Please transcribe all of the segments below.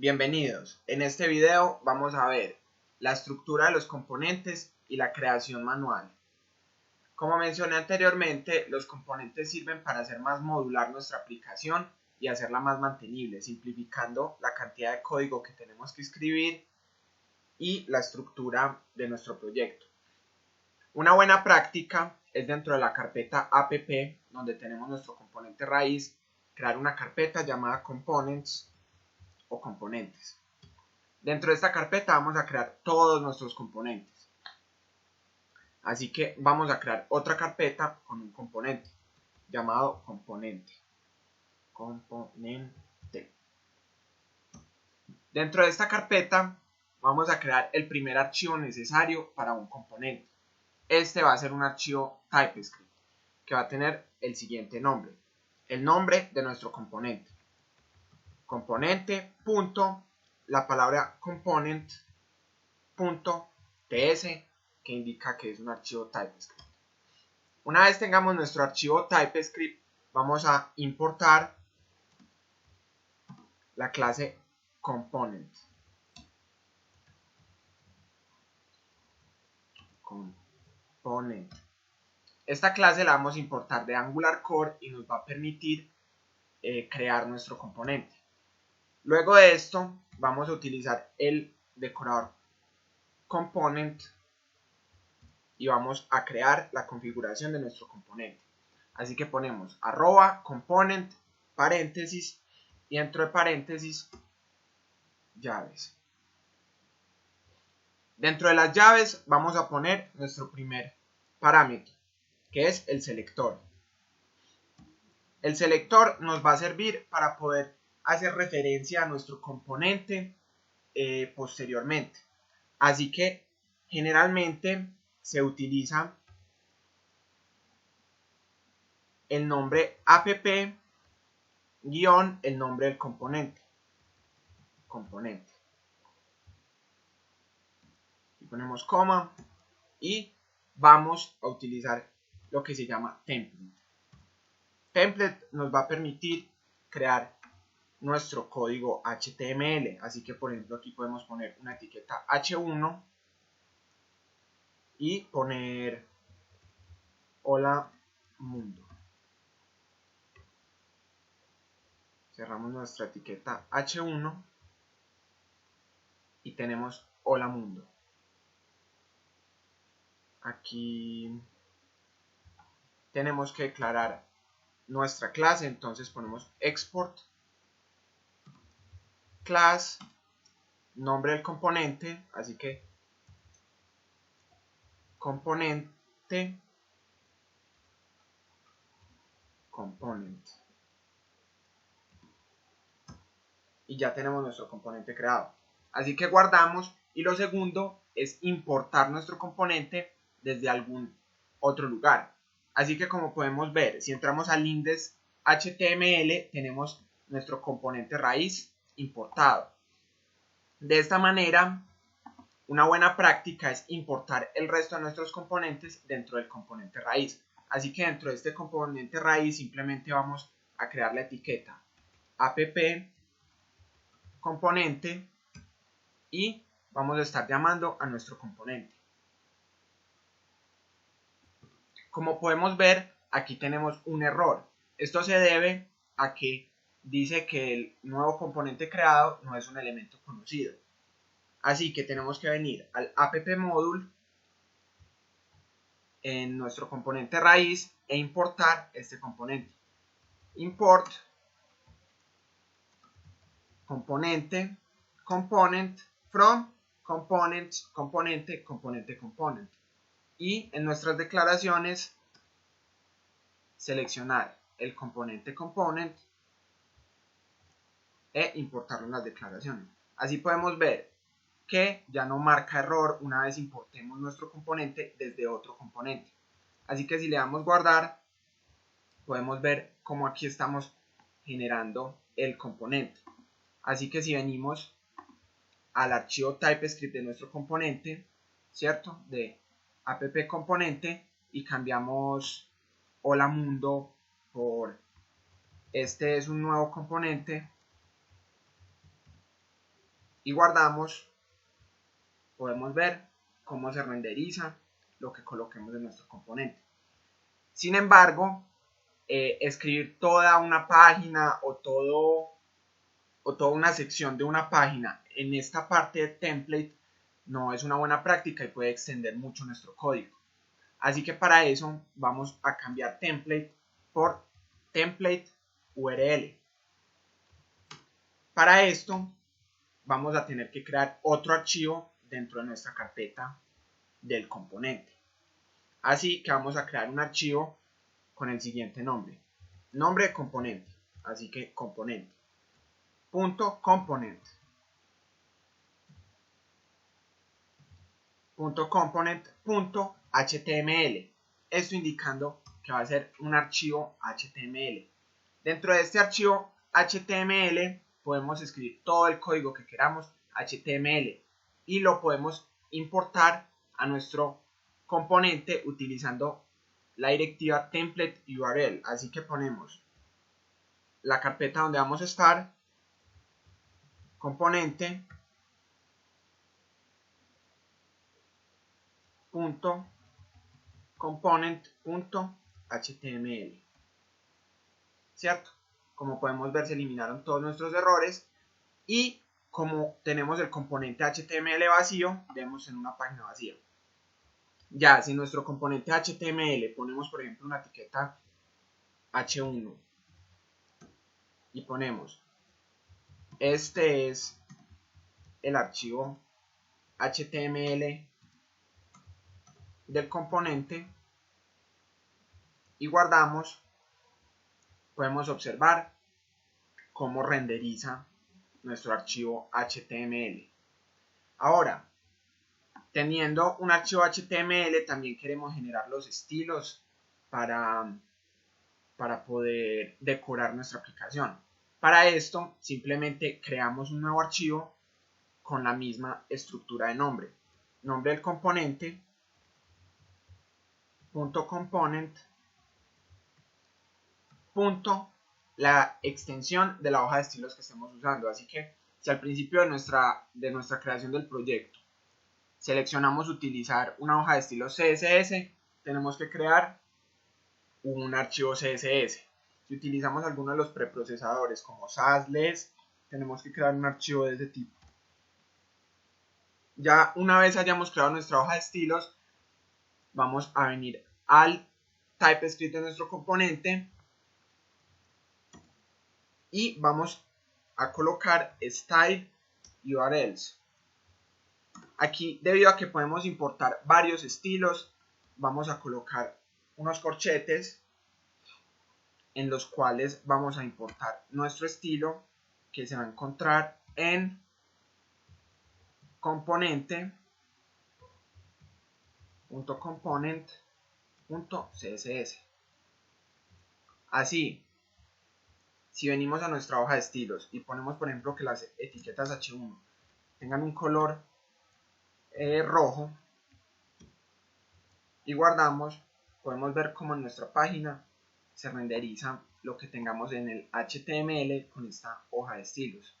Bienvenidos. En este video vamos a ver la estructura de los componentes y la creación manual. Como mencioné anteriormente, los componentes sirven para hacer más modular nuestra aplicación y hacerla más mantenible, simplificando la cantidad de código que tenemos que escribir y la estructura de nuestro proyecto. Una buena práctica es dentro de la carpeta app, donde tenemos nuestro componente raíz, crear una carpeta llamada components o componentes. Dentro de esta carpeta vamos a crear todos nuestros componentes. Así que vamos a crear otra carpeta con un componente llamado componente. Dentro de esta carpeta vamos a crear el primer archivo necesario para un componente. Este va a ser un archivo TypeScript que va a tener el siguiente nombre. El nombre de nuestro componente. Componente. La palabra component.ts, que indica que es un archivo TypeScript. Una vez tengamos nuestro archivo TypeScript, vamos a importar la clase component. Esta clase la vamos a importar de Angular Core y nos va a permitir crear nuestro componente. Luego de esto, vamos a utilizar el decorador component y vamos a crear la configuración de nuestro componente. Así que ponemos @component paréntesis y dentro de paréntesis llaves. Dentro de las llaves vamos a poner nuestro primer parámetro, que es el selector. El selector nos va a servir para poder hacer referencia a nuestro componente posteriormente. Así que generalmente se utiliza el nombre app guión el nombre del componente. Y ponemos coma y vamos a utilizar lo que se llama template. Template nos va a permitir crear nuestro código HTML. Así que, por ejemplo, aquí podemos poner una etiqueta H1 y poner hola mundo. Cerramos nuestra etiqueta H1 y tenemos hola mundo. Aquí tenemos que declarar nuestra clase, entonces ponemos export class, nombre del componente, así que componente component. Y ya tenemos nuestro componente creado. Así que guardamos y lo segundo es importar nuestro componente desde algún otro lugar. Así que como podemos ver, si entramos al index.html tenemos nuestro componente raíz importado. De esta manera, una buena práctica es importar el resto de nuestros componentes dentro del componente raíz. Así que dentro de este componente raíz simplemente vamos a crear la etiqueta app componente y vamos a estar llamando a nuestro componente. Como podemos ver, aquí tenemos un error. Esto se debe a que dice que el nuevo componente creado no es un elemento conocido. Así que tenemos que venir al app module en nuestro componente raíz e importar este componente. Import componente component from components componente componente component. Y en nuestras declaraciones seleccionar el componente component e importarlo en las declaraciones. Así podemos ver que ya no marca error una vez importemos nuestro componente desde otro componente. Así que si le damos guardar, podemos ver cómo aquí estamos generando el componente. Así que si venimos al archivo TypeScript de nuestro componente, ¿cierto? De app componente y cambiamos hola mundo por este es un nuevo componente, y guardamos, podemos ver cómo se renderiza lo que coloquemos en nuestro componente. Sin embargo, escribir toda una página o toda una sección de una página en esta parte de template no es una buena práctica y puede extender mucho nuestro código. Así que para eso vamos a cambiar template por template URL. Para esto vamos a tener que crear otro archivo dentro de nuestra carpeta del componente. Así que vamos a crear un archivo con el siguiente nombre. Nombre de componente. Así que componente. .component. .component.html. Esto indicando que va a ser un archivo HTML. Dentro de este archivo HTML podemos escribir todo el código que queramos HTML y lo podemos importar a nuestro componente utilizando la directiva template URL. Así que ponemos la carpeta donde vamos a estar, componente, .component.html, ¿cierto? Como podemos ver, se eliminaron todos nuestros errores y como tenemos el componente HTML vacío, vemos en una página vacía. Ya, si nuestro componente HTML ponemos, por ejemplo, una etiqueta H1 y ponemos, este es el archivo HTML del componente y guardamos, podemos observar cómo renderiza nuestro archivo HTML. Ahora, teniendo un archivo HTML, también queremos generar los estilos para poder decorar nuestra aplicación. Para esto, simplemente creamos un nuevo archivo con la misma estructura de nombre. Nombre del componente, .component, la extensión de la hoja de estilos que estemos usando. Así que si al principio de nuestra creación del proyecto seleccionamos utilizar una hoja de estilos CSS, tenemos que crear un archivo CSS. Si utilizamos alguno de los preprocesadores como SAS, LESS, tenemos que crear un archivo de ese tipo. Ya una vez hayamos creado nuestra hoja de estilos, vamos a venir al TypeScript de nuestro componente y vamos a colocar style URLs. Aquí, debido a que podemos importar varios estilos, vamos a colocar unos corchetes en los cuales vamos a importar nuestro estilo, que se va a encontrar en component.component.css. Así, si venimos a nuestra hoja de estilos y ponemos, por ejemplo, que las etiquetas H1 tengan un color rojo y guardamos, podemos ver cómo en nuestra página se renderiza lo que tengamos en el HTML con esta hoja de estilos.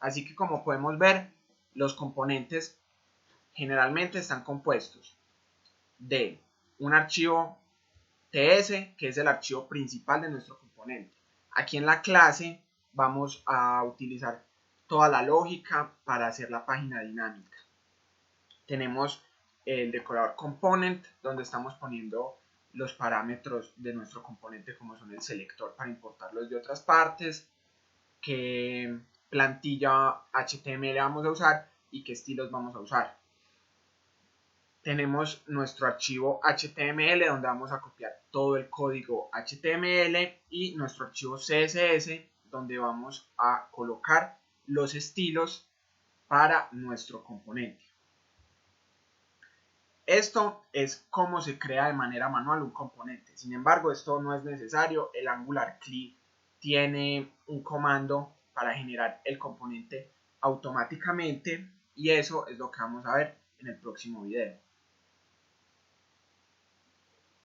Así que como podemos ver, los componentes generalmente están compuestos de un archivo TS, que es el archivo principal de nuestro componente. Aquí en la clase vamos a utilizar toda la lógica para hacer la página dinámica. Tenemos el decorador component, donde estamos poniendo los parámetros de nuestro componente, como son el selector para importarlos de otras partes, qué plantilla HTML vamos a usar y qué estilos vamos a usar. Tenemos nuestro archivo HTML, donde vamos a copiar todo el código HTML, y nuestro archivo CSS, donde vamos a colocar los estilos para nuestro componente. Esto es cómo se crea de manera manual un componente. Sin embargo, esto no es necesario. El Angular CLI tiene un comando para generar el componente automáticamente, y eso es lo que vamos a ver en el próximo video.